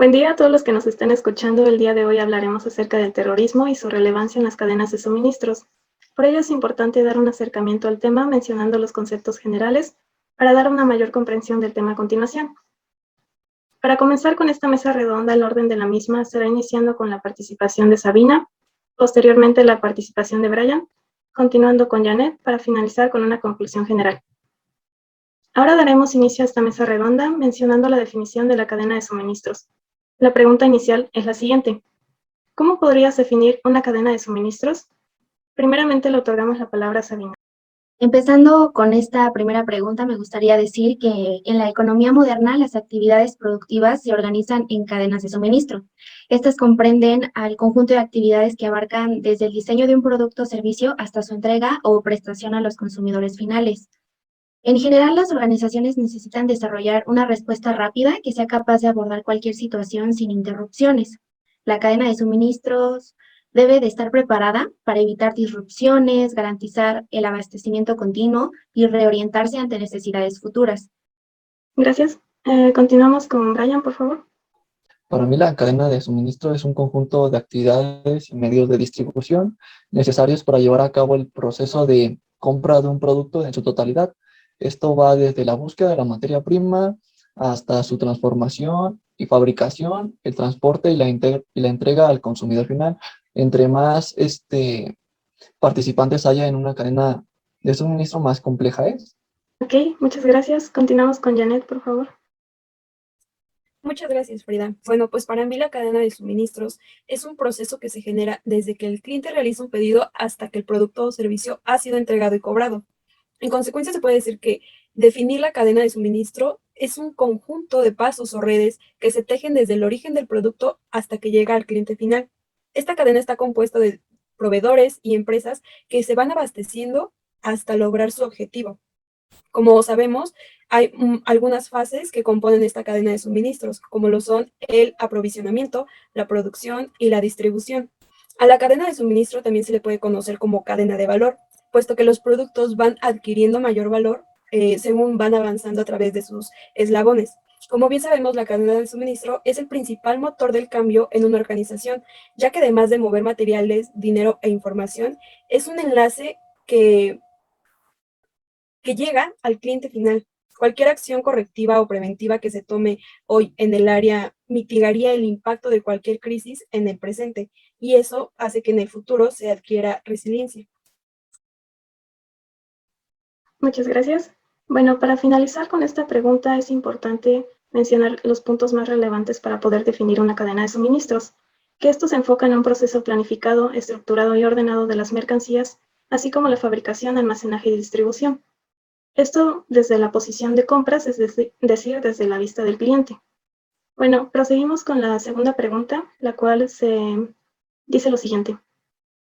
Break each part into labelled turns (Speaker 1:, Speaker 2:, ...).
Speaker 1: Buen día a todos los que nos estén escuchando. El día de hoy hablaremos acerca del terrorismo y su relevancia en las cadenas de suministros. Por ello es importante dar un acercamiento al tema mencionando los conceptos generales para dar una mayor comprensión del tema a continuación. Para comenzar con esta mesa redonda, el orden de la misma será iniciando con la participación de Sabina, posteriormente la participación de Brian, continuando con Janet para finalizar con una conclusión general. Ahora daremos inicio a esta mesa redonda mencionando la definición de la cadena de suministros. La pregunta inicial es la siguiente: ¿cómo podrías definir una cadena de suministros? Primeramente le otorgamos la palabra a Sabina.
Speaker 2: Empezando con esta primera pregunta, me gustaría decir que en la economía moderna las actividades productivas se organizan en cadenas de suministro. Estas comprenden al conjunto de actividades que abarcan desde el diseño de un producto o servicio hasta su entrega o prestación a los consumidores finales. En general, las organizaciones necesitan desarrollar una respuesta rápida que sea capaz de abordar cualquier situación sin interrupciones. La cadena de suministros debe de estar preparada para evitar disrupciones, garantizar el abastecimiento continuo y reorientarse ante necesidades futuras.
Speaker 1: Gracias. Continuamos con Brian, por favor.
Speaker 3: Para mí, la cadena de suministro es un conjunto de actividades y medios de distribución necesarios para llevar a cabo el proceso de compra de un producto en su totalidad. Esto va desde la búsqueda de la materia prima hasta su transformación y fabricación, el transporte y la entrega al consumidor final. Entre más participantes haya en una cadena de suministro, más compleja es.
Speaker 1: Ok, muchas gracias. Continuamos con Janet, por favor.
Speaker 4: Muchas gracias, Frida. Bueno, pues para mí la cadena de suministros es un proceso que se genera desde que el cliente realiza un pedido hasta que el producto o servicio ha sido entregado y cobrado. En consecuencia, se puede decir que definir la cadena de suministro es un conjunto de pasos o redes que se tejen desde el origen del producto hasta que llega al cliente final. Esta cadena está compuesta de proveedores y empresas que se van abasteciendo hasta lograr su objetivo. Como sabemos, hay algunas fases que componen esta cadena de suministros, como lo son el aprovisionamiento, la producción y la distribución. A la cadena de suministro también se le puede conocer como cadena de valor, puesto que los productos van adquiriendo mayor valor según van avanzando a través de sus eslabones. Como bien sabemos, la cadena de suministro es el principal motor del cambio en una organización, ya que además de mover materiales, dinero e información, es un enlace que llega al cliente final. Cualquier acción correctiva o preventiva que se tome hoy en el área mitigaría el impacto de cualquier crisis en el presente, y eso hace que en el futuro se adquiera resiliencia.
Speaker 1: Muchas gracias. Bueno, para finalizar con esta pregunta es importante mencionar los puntos más relevantes para poder definir una cadena de suministros, que esto se enfoca en un proceso planificado, estructurado y ordenado de las mercancías, así como la fabricación, almacenaje y distribución. Esto desde la posición de compras, es decir, desde la vista del cliente. Bueno, proseguimos con la segunda pregunta, la cual se dice lo siguiente: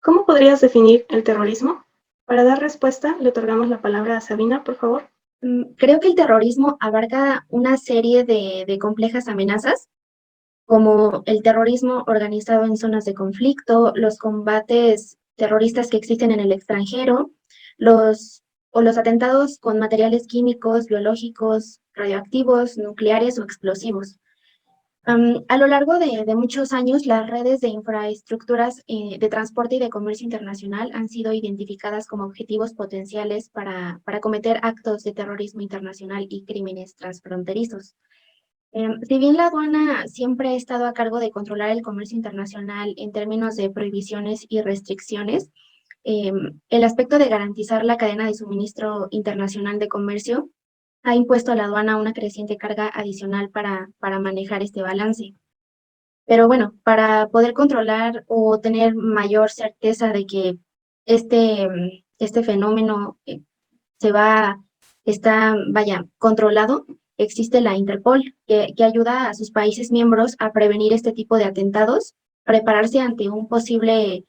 Speaker 1: ¿cómo podrías definir el terrorismo? Para dar respuesta, le otorgamos la palabra a Sabina, por favor.
Speaker 2: Creo que el terrorismo abarca una serie de complejas amenazas, como el terrorismo organizado en zonas de conflicto, los combates terroristas que existen en el extranjero, los atentados con materiales químicos, biológicos, radioactivos, nucleares o explosivos. A lo largo de muchos años, las redes de infraestructuras de transporte y de comercio internacional han sido identificadas como objetivos potenciales para cometer actos de terrorismo internacional y crímenes transfronterizos. Si bien la aduana siempre ha estado a cargo de controlar el comercio internacional en términos de prohibiciones y restricciones, el aspecto de garantizar la cadena de suministro internacional de comercio ha impuesto a la aduana una creciente carga adicional para manejar este balance. Pero bueno, para poder controlar o tener mayor certeza de que este fenómeno está controlado, existe la Interpol, que ayuda a sus países miembros a prevenir este tipo de atentados, prepararse ante una posible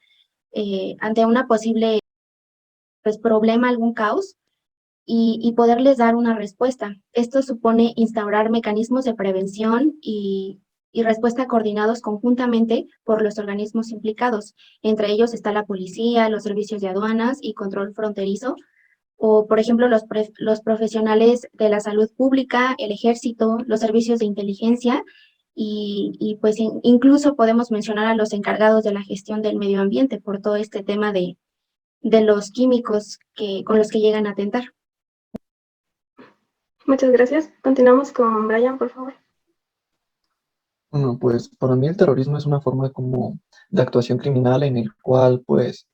Speaker 2: pues, problema, algún caos, y poderles dar una respuesta. Esto supone instaurar mecanismos de prevención y respuesta coordinados conjuntamente por los organismos implicados. Entre ellos está la policía, los servicios de aduanas y control fronterizo, o por ejemplo los profesionales de la salud pública, el ejército, los servicios de inteligencia y pues incluso podemos mencionar a los encargados de la gestión del medio ambiente por todo este tema de los químicos con los que llegan a atentar.
Speaker 1: Muchas gracias. Continuamos con Brian, por favor.
Speaker 3: Bueno, pues para mí el terrorismo es una forma como de actuación criminal en el cual pues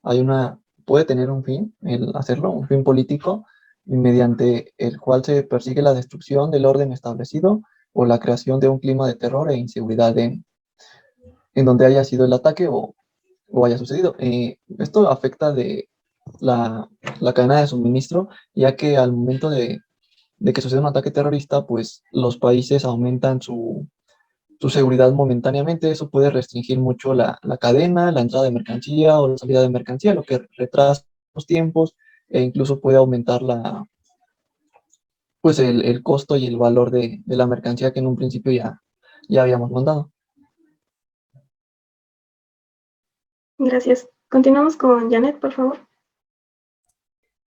Speaker 3: puede tener un fin, el hacerlo, un fin político, y mediante el cual se persigue la destrucción del orden establecido o la creación de un clima de terror e inseguridad en donde haya sido el ataque o haya sucedido. Esto afecta de la cadena de suministro, ya que al momento de que sucede un ataque terrorista, pues los países aumentan su seguridad momentáneamente. Eso puede restringir mucho la cadena, la entrada de mercancía o la salida de mercancía, lo que retrasa los tiempos e incluso puede aumentar pues el costo y el valor de la mercancía que en un principio ya habíamos mandado.
Speaker 1: Gracias. Continuamos con Janet, por favor.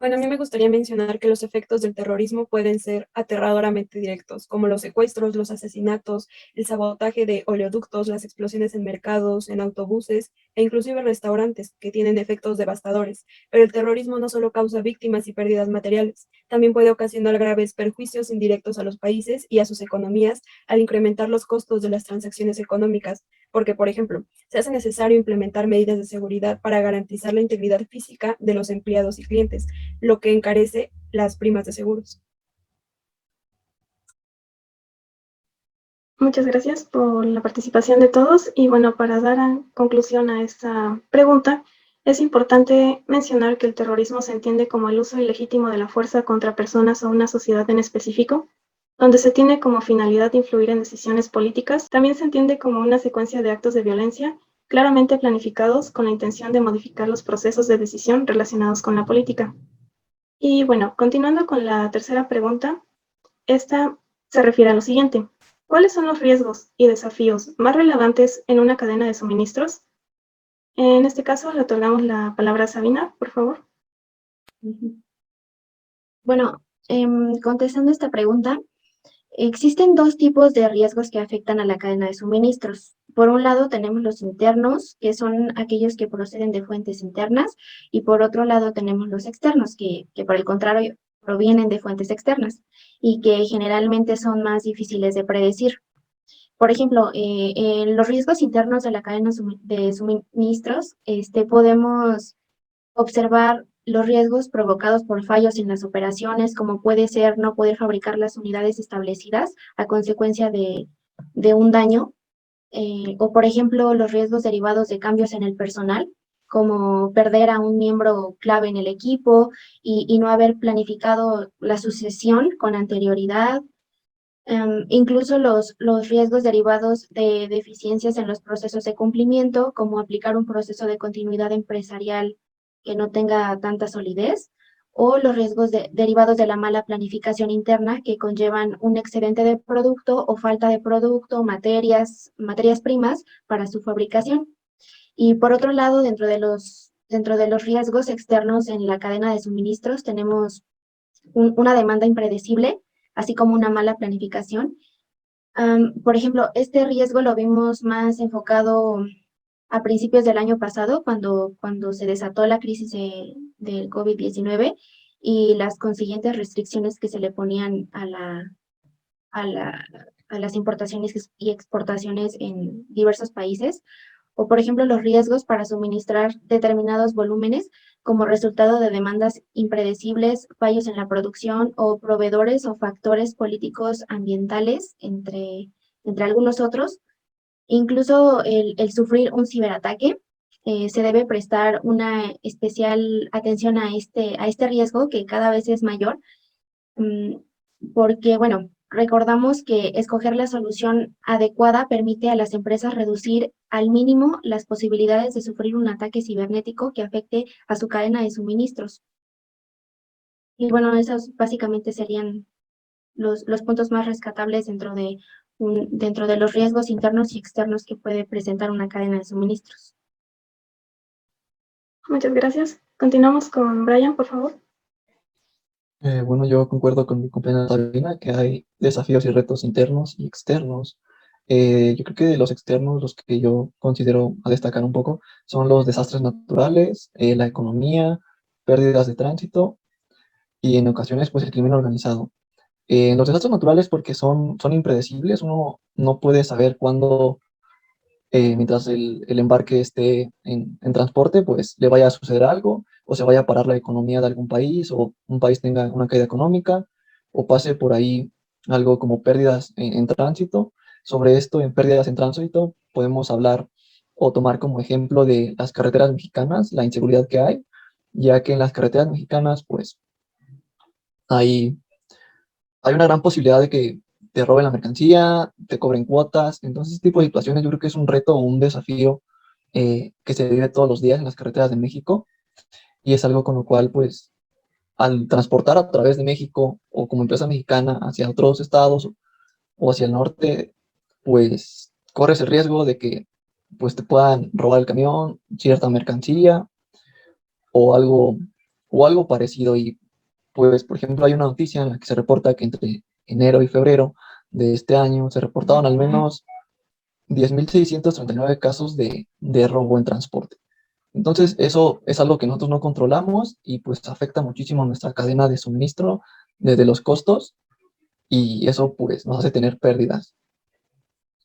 Speaker 4: Bueno, a mí me gustaría mencionar que los efectos del terrorismo pueden ser aterradoramente directos, como los secuestros, los asesinatos, el sabotaje de oleoductos, las explosiones en mercados, en autobuses e inclusive restaurantes, que tienen efectos devastadores. Pero el terrorismo no solo causa víctimas y pérdidas materiales, también puede ocasionar graves perjuicios indirectos a los países y a sus economías al incrementar los costos de las transacciones económicas, porque, por ejemplo, se hace necesario implementar medidas de seguridad para garantizar la integridad física de los empleados y clientes, lo que encarece las primas de seguros.
Speaker 1: Muchas gracias por la participación de todos. Y bueno, para dar conclusión a esta pregunta, es importante mencionar que el terrorismo se entiende como el uso ilegítimo de la fuerza contra personas o una sociedad en específico, donde se tiene como finalidad influir en decisiones políticas. También se entiende como una secuencia de actos de violencia claramente planificados con la intención de modificar los procesos de decisión relacionados con la política. Y bueno, continuando con la tercera pregunta, esta se refiere a lo siguiente. ¿Cuáles son los riesgos y desafíos más relevantes en una cadena de suministros? En este caso, le otorgamos la palabra a Sabina, por favor.
Speaker 2: Bueno, contestando esta pregunta, existen dos tipos de riesgos que afectan a la cadena de suministros. Por un lado tenemos los internos, que son aquellos que proceden de fuentes internas, y por otro lado tenemos los externos, que por el contrario provienen de fuentes externas y que generalmente son más difíciles de predecir. Por ejemplo, en los riesgos internos de la cadena de suministros, podemos observar los riesgos provocados por fallos en las operaciones, como puede ser no poder fabricar las unidades establecidas a consecuencia de un daño, o por ejemplo, los riesgos derivados de cambios en el personal, como perder a un miembro clave en el equipo y no haber planificado la sucesión con anterioridad. Incluso los riesgos derivados de deficiencias en los procesos de cumplimiento, como aplicar un proceso de continuidad empresarial que no tenga tanta solidez, o los riesgos derivados de la mala planificación interna que conllevan un excedente de producto o falta de producto, materias primas para su fabricación. Y por otro lado, dentro de los riesgos externos en la cadena de suministros, tenemos una demanda impredecible, así como una mala planificación. Por ejemplo, este riesgo lo vimos más enfocado a principios del año pasado, cuando se desató la crisis del COVID-19 y las consiguientes restricciones que se le ponían a las importaciones y exportaciones en diversos países, o por ejemplo los riesgos para suministrar determinados volúmenes como resultado de demandas impredecibles, fallos en la producción o proveedores o factores políticos ambientales, entre algunos otros. Incluso el sufrir un ciberataque, se debe prestar una especial atención a este riesgo que cada vez es mayor, porque, bueno, recordamos que escoger la solución adecuada permite a las empresas reducir al mínimo las posibilidades de sufrir un ataque cibernético que afecte a su cadena de suministros. Y bueno, esos básicamente serían los puntos más rescatables dentro de los riesgos internos y externos que puede presentar una cadena de suministros.
Speaker 1: Muchas gracias. Continuamos con Brian, por favor.
Speaker 3: Bueno, yo concuerdo con mi compañera Sabina que hay desafíos y retos internos y externos Yo creo que de los externos, los que yo considero a destacar un poco, son los desastres naturales, la economía, pérdidas de tránsito y en ocasiones pues el crimen organizado. Los desastres naturales porque son impredecibles, uno no puede saber cuándo, mientras el embarque esté en transporte, pues le vaya a suceder algo, o se vaya a parar la economía de algún país, o un país tenga una caída económica, o pase por ahí algo como pérdidas en tránsito. Sobre esto, en pérdidas en tránsito, podemos hablar o tomar como ejemplo de las carreteras mexicanas, la inseguridad que hay, ya que en las carreteras mexicanas, pues hay hay una gran posibilidad de que te roben la mercancía, te cobren cuotas. Entonces, este tipo de situaciones yo creo que es un reto o un desafío que se vive todos los días en las carreteras de México y es algo con lo cual, pues, al transportar a través de México o como empresa mexicana hacia otros estados o hacia el norte, pues, corres el riesgo de que pues te puedan robar el camión, cierta mercancía o algo, o algo parecido. Y pues, por ejemplo, hay una noticia en la que se reporta que entre enero y febrero de este año se reportaron al menos 10.639 casos de robo en transporte. Entonces, eso es algo que nosotros no controlamos y pues afecta muchísimo a nuestra cadena de suministro desde los costos y eso pues nos hace tener pérdidas.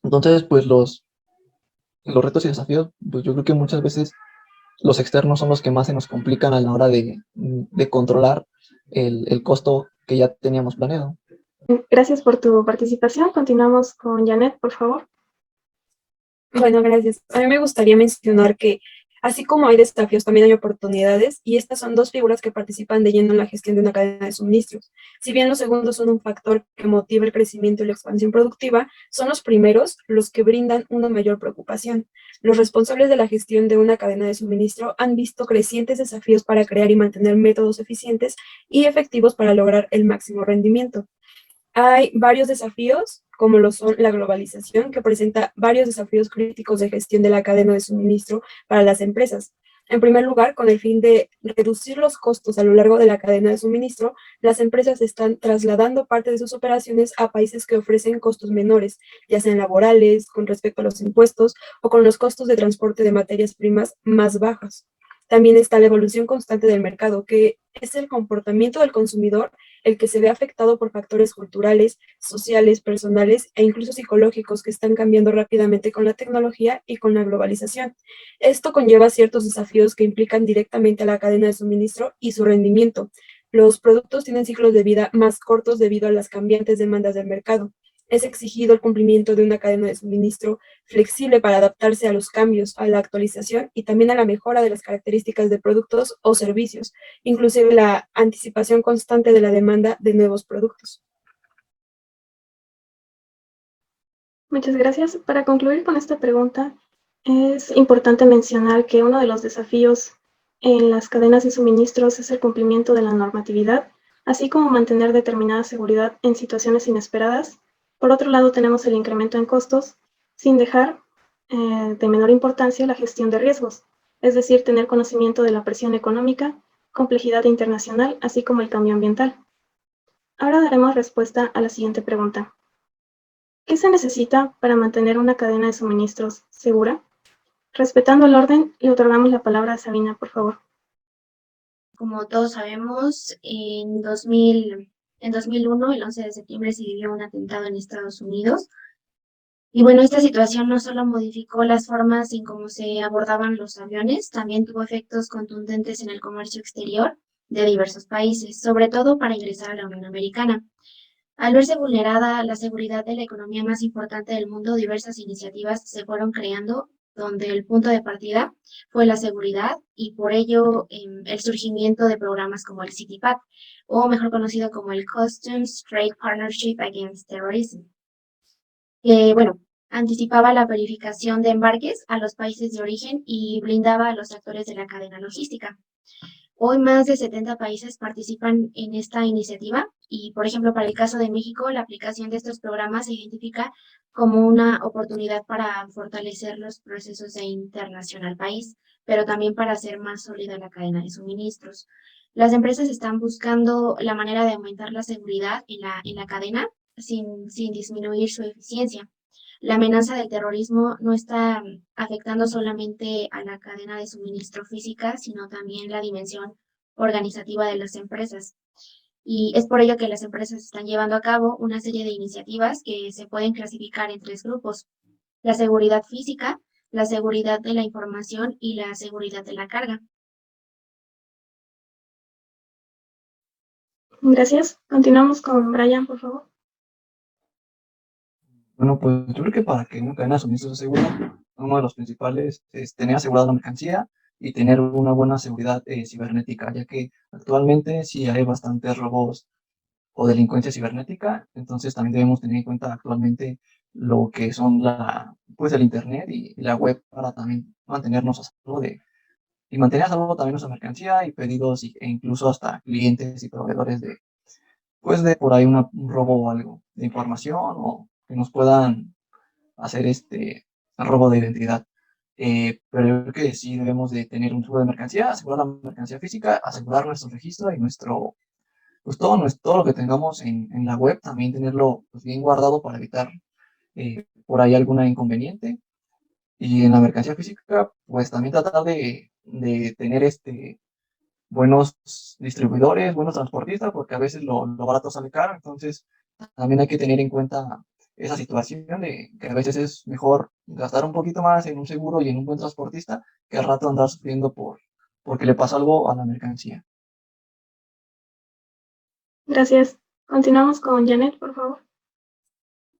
Speaker 3: Entonces, pues los retos y desafíos, pues yo creo que muchas veces los externos son los que más se nos complican a la hora de controlar el costo que ya teníamos planeado.
Speaker 1: Gracias por tu participación. Continuamos con Janet, por favor.
Speaker 4: Bueno, gracias. A mí me gustaría mencionar que así como hay desafíos, también hay oportunidades, y estas son dos figuras que participan de lleno en la gestión de una cadena de suministros. Si bien los segundos son un factor que motiva el crecimiento y la expansión productiva, son los primeros los que brindan una mayor preocupación. Los responsables de la gestión de una cadena de suministro han visto crecientes desafíos para crear y mantener métodos eficientes y efectivos para lograr el máximo rendimiento. Hay varios desafíos, como lo son la globalización, que presenta varios desafíos críticos de gestión de la cadena de suministro para las empresas. En primer lugar, con el fin de reducir los costos a lo largo de la cadena de suministro, las empresas están trasladando parte de sus operaciones a países que ofrecen costos menores, ya sean laborales, con respecto a los impuestos o con los costos de transporte de materias primas más bajas. También está la evolución constante del mercado, que es el comportamiento del consumidor el que se ve afectado por factores culturales, sociales, personales e incluso psicológicos que están cambiando rápidamente con la tecnología y con la globalización. Esto conlleva ciertos desafíos que implican directamente a la cadena de suministro y su rendimiento. Los productos tienen ciclos de vida más cortos debido a las cambiantes demandas del mercado. Es exigido el cumplimiento de una cadena de suministro flexible para adaptarse a los cambios, a la actualización y también a la mejora de las características de productos o servicios, inclusive la anticipación constante de la demanda de nuevos productos.
Speaker 1: Muchas gracias. Para concluir con esta pregunta, es importante mencionar que uno de los desafíos en las cadenas de suministros es el cumplimiento de la normatividad, así como mantener determinada seguridad en situaciones inesperadas. Por otro lado, tenemos el incremento en costos, sin dejar de menor importancia la gestión de riesgos, es decir, tener conocimiento de la presión económica, complejidad internacional, así como el cambio ambiental. Ahora daremos respuesta a la siguiente pregunta. ¿Qué se necesita para mantener una cadena de suministros segura? Respetando el orden, le otorgamos la palabra a Sabina, por favor.
Speaker 2: Como todos sabemos, en 2001, el 11 de septiembre, se vivió un atentado en Estados Unidos. Y bueno, esta situación no solo modificó las formas en cómo se abordaban los aviones, también tuvo efectos contundentes en el comercio exterior de diversos países, sobre todo para ingresar a la Unión Americana. Al verse vulnerada la seguridad de la economía más importante del mundo, diversas iniciativas se fueron creando, donde el punto de partida fue la seguridad y por ello el surgimiento de programas como el CITIPAT, o mejor conocido como el Customs Trade Partnership Against Terrorism, que, bueno, anticipaba la verificación de embarques a los países de origen y blindaba a los actores de la cadena logística. Hoy más de 70 países participan en esta iniciativa y, por ejemplo, para el caso de México, la aplicación de estos programas se identifica como una oportunidad para fortalecer los procesos de internación al país, pero también para hacer más sólida la cadena de suministros. Las empresas están buscando la manera de aumentar la seguridad en la cadena sin disminuir su eficiencia. La amenaza del terrorismo no está afectando solamente a la cadena de suministro física, sino también la dimensión organizativa de las empresas. Y es por ello que las empresas están llevando a cabo una serie de iniciativas que se pueden clasificar en tres grupos: la seguridad física, la seguridad de la información y la seguridad de la carga.
Speaker 1: Gracias. Continuamos con Brian, por favor.
Speaker 3: Bueno, pues yo creo que para que una cadena de suministro sea segura, uno de los principales es tener asegurada la mercancía y tener una buena seguridad cibernética, ya que actualmente sí hay bastantes robos o delincuencia cibernética, entonces también debemos tener en cuenta actualmente lo que son pues el internet y la web para también mantenernos a salvo y mantener a salvo también nuestra mercancía y pedidos e incluso hasta clientes y proveedores pues de por ahí un robo o algo de información o que nos puedan hacer robo de identidad. Pero yo creo que sí debemos de tener un flujo de mercancía, asegurar la mercancía física, asegurar nuestro registro y pues todo lo que tengamos en la web, también tenerlo pues, bien guardado para evitar por ahí alguna inconveniente. Y en la mercancía física, pues también tratar de tener buenos distribuidores, buenos transportistas, porque a veces lo barato sale caro, entonces también hay que tener en cuenta esa situación de que a veces es mejor gastar un poquito más en un seguro y en un buen transportista que al rato andar sufriendo porque le pasa algo a la mercancía.
Speaker 1: Gracias. Continuamos con Janet, por favor.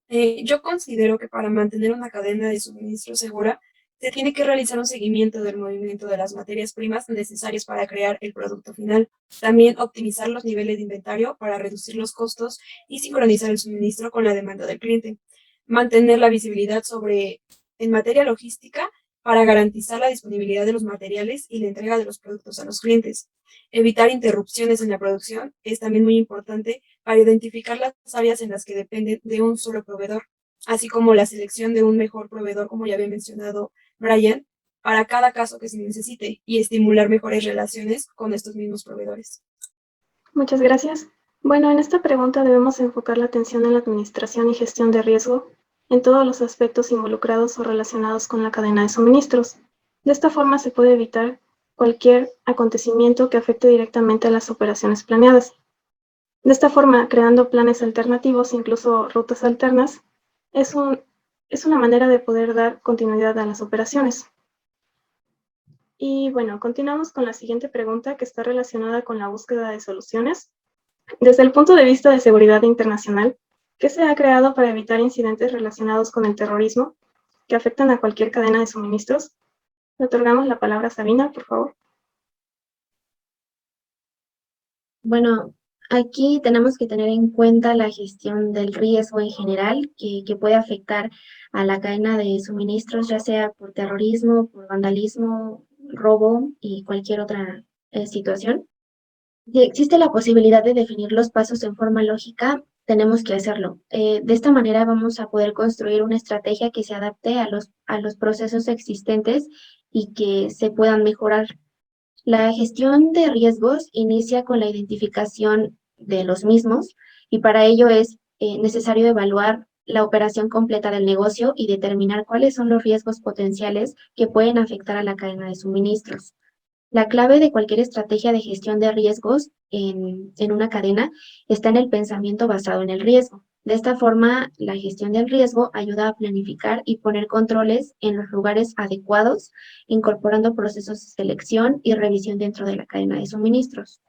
Speaker 4: Yo considero que para mantener una cadena de suministro segura, se tiene que realizar un seguimiento del movimiento de las materias primas necesarias para crear el producto final. También optimizar los niveles de inventario para reducir los costos y sincronizar el suministro con la demanda del cliente. Mantener la visibilidad en materia logística para garantizar la disponibilidad de los materiales y la entrega de los productos a los clientes. Evitar interrupciones en la producción es también muy importante para identificar las áreas en las que dependen de un solo proveedor, así como la selección de un mejor proveedor, como ya había mencionado Brian, para cada caso que se necesite y estimular mejores relaciones con estos mismos proveedores.
Speaker 1: Muchas gracias. Bueno, en esta pregunta debemos enfocar la atención en la administración y gestión de riesgo en todos los aspectos involucrados o relacionados con la cadena de suministros. De esta forma se puede evitar cualquier acontecimiento que afecte directamente a las operaciones planeadas. De esta forma, creando planes alternativos, incluso rutas alternas, es una manera de poder dar continuidad a las operaciones. Y bueno, continuamos con la siguiente pregunta que está relacionada con la búsqueda de soluciones. Desde el punto de vista de seguridad internacional, ¿qué se ha creado para evitar incidentes relacionados con el terrorismo que afectan a cualquier cadena de suministros? Le otorgamos la palabra a Sabina, por favor.
Speaker 2: Bueno, aquí tenemos que tener en cuenta la gestión del riesgo en general que puede afectar a la cadena de suministros, ya sea por terrorismo, por vandalismo, robo y cualquier otra situación. Si existe la posibilidad de definir los pasos en forma lógica, tenemos que hacerlo. De esta manera vamos a poder construir una estrategia que se adapte a los procesos existentes y que se puedan mejorar. La gestión de riesgos inicia con la identificación de los mismos y para ello es necesario evaluar la operación completa del negocio y determinar cuáles son los riesgos potenciales que pueden afectar a la cadena de suministros. La clave de cualquier estrategia de gestión de riesgos en una cadena está en el pensamiento basado en el riesgo. De esta forma, la gestión del riesgo ayuda a planificar y poner controles en los lugares adecuados, incorporando procesos de selección y revisión dentro de la cadena de suministros.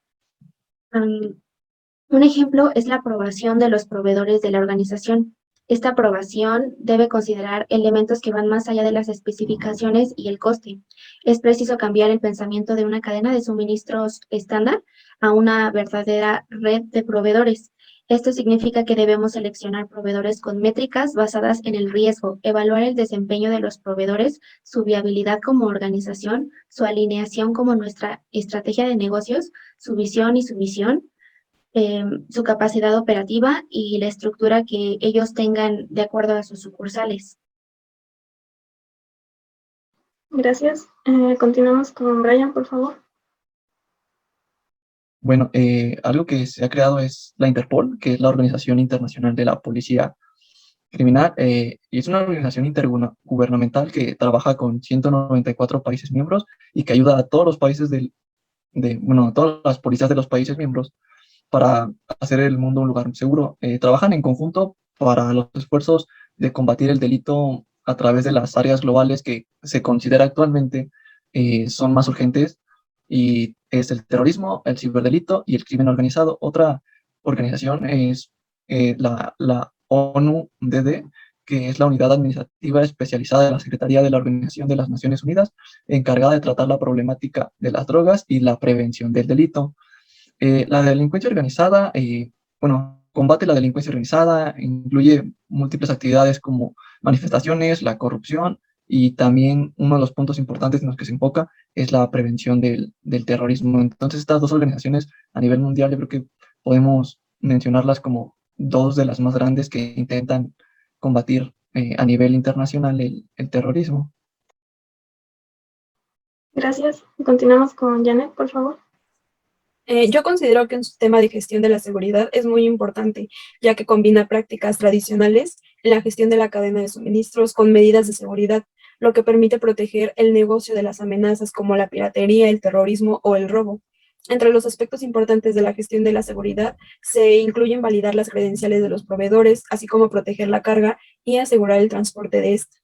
Speaker 2: Un ejemplo es la aprobación de los proveedores de la organización. Esta aprobación debe considerar elementos que van más allá de las especificaciones y el coste. Es preciso cambiar el pensamiento de una cadena de suministros estándar a una verdadera red de proveedores. Esto significa que debemos seleccionar proveedores con métricas basadas en el riesgo, evaluar el desempeño de los proveedores, su viabilidad como organización, su alineación como nuestra estrategia de negocios, su visión y su misión, su capacidad operativa y la estructura que ellos tengan de acuerdo a sus sucursales.
Speaker 1: Gracias. Continuamos con Brian, por favor.
Speaker 3: Bueno, algo que se ha creado es la Interpol, que es la Organización Internacional de la Policía criminal y es una organización intergubernamental que trabaja con 194 países miembros y que ayuda a todos los países bueno, a todas las policías de los países miembros para hacer el mundo un lugar seguro. Trabajan en conjunto para los esfuerzos de combatir el delito a través de las áreas globales que se considera actualmente son más urgentes, y es el terrorismo, el ciberdelito y el crimen organizado. Otra organización es la ONU-DD, que es la unidad administrativa especializada de la Secretaría de la Organización de las Naciones Unidas, encargada de tratar la problemática de las drogas y la prevención del delito. La delincuencia organizada, bueno, combate la delincuencia organizada, incluye múltiples actividades como manifestaciones, la corrupción, y también uno de los puntos importantes en los que se enfoca es la prevención del terrorismo. Entonces, estas dos organizaciones a nivel mundial, yo creo que podemos mencionarlas como dos de las más grandes que intentan combatir a nivel internacional el terrorismo.
Speaker 1: Gracias. Continuamos con Janet, por favor.
Speaker 4: Yo considero que un sistema de gestión de la seguridad es muy importante, ya que combina prácticas tradicionales en la gestión de la cadena de suministros con medidas de seguridad, lo que permite proteger el negocio de las amenazas como la piratería, el terrorismo o el robo. Entre los aspectos importantes de la gestión de la seguridad se incluyen validar las credenciales de los proveedores, así como proteger la carga y asegurar el transporte de esta.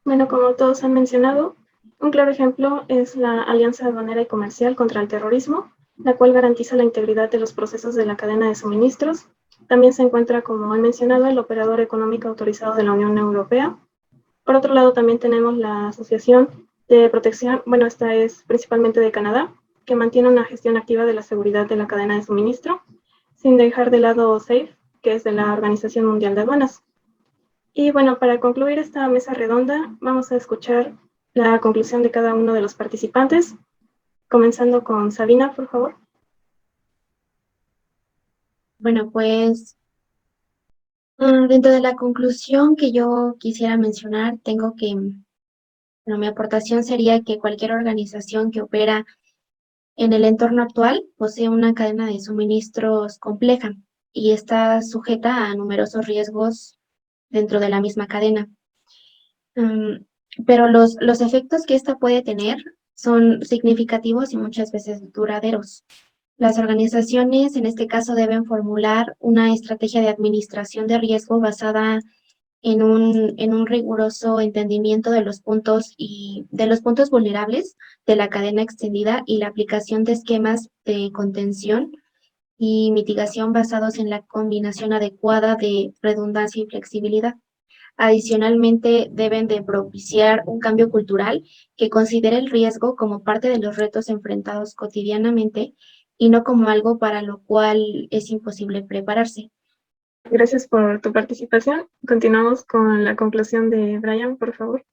Speaker 1: Bueno, como todos han mencionado, un claro ejemplo es la Alianza Aduanera y Comercial contra el Terrorismo, la cual garantiza la integridad de los procesos de la cadena de suministros. También se encuentra, como han mencionado, el operador económico autorizado de la Unión Europea. Por otro lado, también tenemos la Asociación de Protección, bueno, esta es principalmente de Canadá, que mantiene una gestión activa de la seguridad de la cadena de suministro, sin dejar de lado SAFE, que es de la Organización Mundial de Aduanas. Y bueno, para concluir esta mesa redonda, vamos a escuchar la conclusión de cada uno de los participantes, comenzando con Sabina, por favor.
Speaker 2: Bueno, pues dentro de la conclusión que yo quisiera mencionar, bueno, mi aportación sería que cualquier organización que opera en el entorno actual posee una cadena de suministros compleja y está sujeta a numerosos riesgos dentro de la misma cadena. Pero los efectos que esta puede tener son significativos y muchas veces duraderos. Las organizaciones, en este caso, deben formular una estrategia de administración de riesgo basada en un riguroso entendimiento de los puntos vulnerables de la cadena extendida y la aplicación de esquemas de contención y mitigación basados en la combinación adecuada de redundancia y flexibilidad. Adicionalmente, deben de propiciar un cambio cultural que considere el riesgo como parte de los retos enfrentados cotidianamente y no como algo para lo cual es imposible prepararse.
Speaker 1: Gracias por tu participación. Continuamos con la conclusión de Brian, por favor.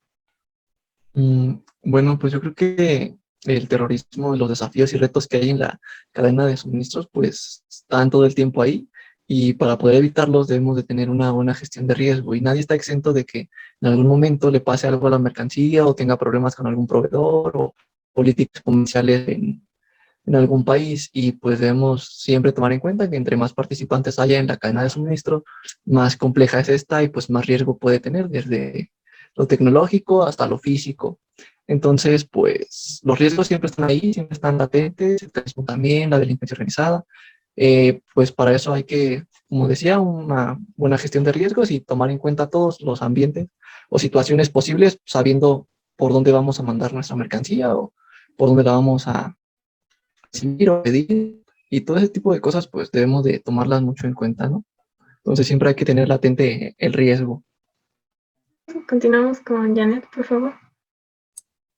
Speaker 3: Bueno, pues yo creo que el terrorismo, los desafíos y retos que hay en la cadena de suministros, pues están todo el tiempo ahí, y para poder evitarlos debemos de tener una buena gestión de riesgo, y nadie está exento de que en algún momento le pase algo a la mercancía o tenga problemas con algún proveedor o políticas comerciales en algún país, y pues debemos siempre tomar en cuenta que entre más participantes haya en la cadena de suministro, más compleja es esta y pues más riesgo puede tener, desde lo tecnológico hasta lo físico. Entonces, pues los riesgos siempre están ahí, siempre están latentes, el terrorismo también, la delincuencia organizada. Pues para eso hay que, como decía, una buena gestión de riesgos y tomar en cuenta todos los ambientes o situaciones posibles, sabiendo por dónde vamos a mandar nuestra mercancía o por dónde la vamos a recibir o pedir, y todo ese tipo de cosas pues debemos de tomarlas mucho en cuenta, ¿no? Entonces siempre hay que tener latente el riesgo.
Speaker 1: Continuamos con Janet, por favor.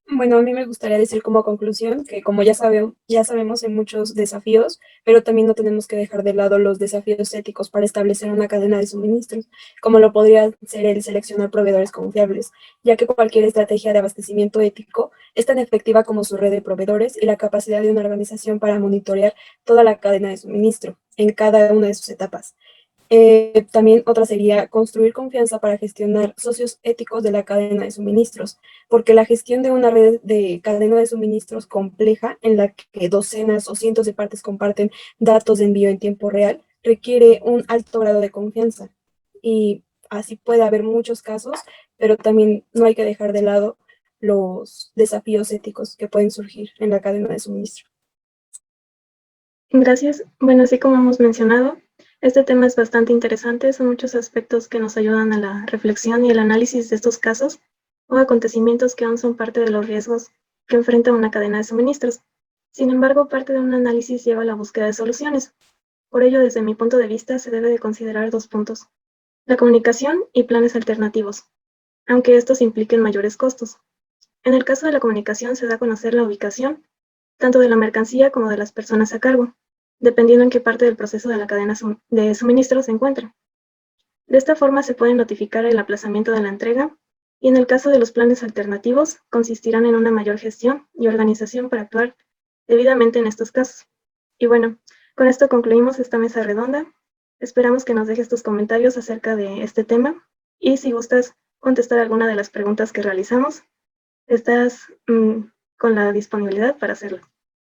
Speaker 4: Bueno, a mí me gustaría decir como conclusión que como ya sabemos hay muchos desafíos, pero también no tenemos que dejar de lado los desafíos éticos para establecer una cadena de suministros, como lo podría ser el seleccionar proveedores confiables, ya que cualquier estrategia de abastecimiento ético es tan efectiva como su red de proveedores y la capacidad de una organización para monitorear toda la cadena de suministro en cada una de sus etapas. También otra sería construir confianza para gestionar socios éticos de la cadena de suministros, porque la gestión de una red de cadena de suministros compleja en la que docenas o cientos de partes comparten datos de envío en tiempo real requiere un alto grado de confianza y así puede haber muchos casos, pero también no hay que dejar de lado los desafíos éticos que pueden surgir en la cadena de suministro.
Speaker 1: Gracias. Bueno, así como hemos mencionado, este tema es bastante interesante. Son muchos aspectos que nos ayudan a la reflexión y el análisis de estos casos o acontecimientos que aún son parte de los riesgos que enfrenta una cadena de suministros. Sin embargo, parte de un análisis lleva a la búsqueda de soluciones. Por ello, desde mi punto de vista, se debe de considerar dos puntos: la comunicación y planes alternativos, aunque estos impliquen mayores costos. En el caso de la comunicación, se da a conocer la ubicación tanto de la mercancía como de las personas a cargo, dependiendo en qué parte del proceso de la cadena de suministro se encuentre. De esta forma se puede notificar el aplazamiento de la entrega, y en el caso de los planes alternativos, consistirán en una mayor gestión y organización para actuar debidamente en estos casos. Y bueno, con esto concluimos esta mesa redonda. Esperamos que nos dejes tus comentarios acerca de este tema, y si gustas contestar alguna de las preguntas que realizamos, estás con la disponibilidad para hacerlo.